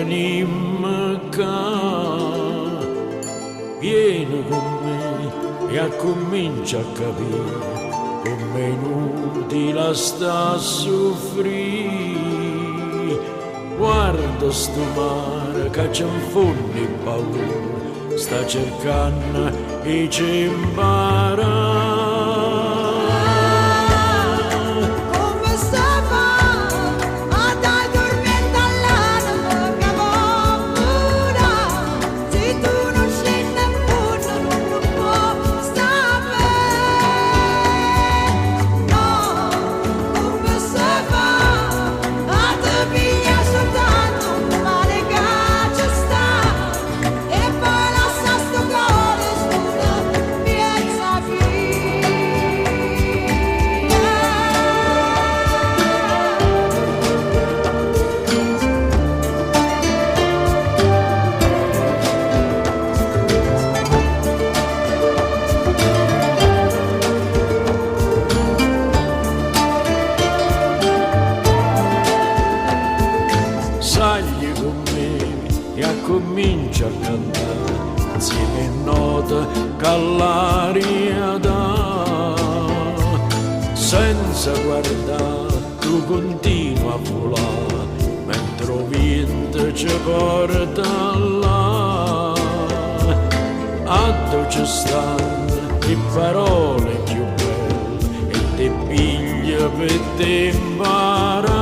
venim qua, vieni con me e comincia a capire come inutile sta a soffrire. Guarda sto mare che c'è un fondo paura, sta cercando e ci impara. Sagli con me e comincia a cantare insieme a note che l'aria dà. Senza guardare tu continua a volare mentre il vento ci porta là. A dove ci stanno le parole più belle e te piglia per te imparare.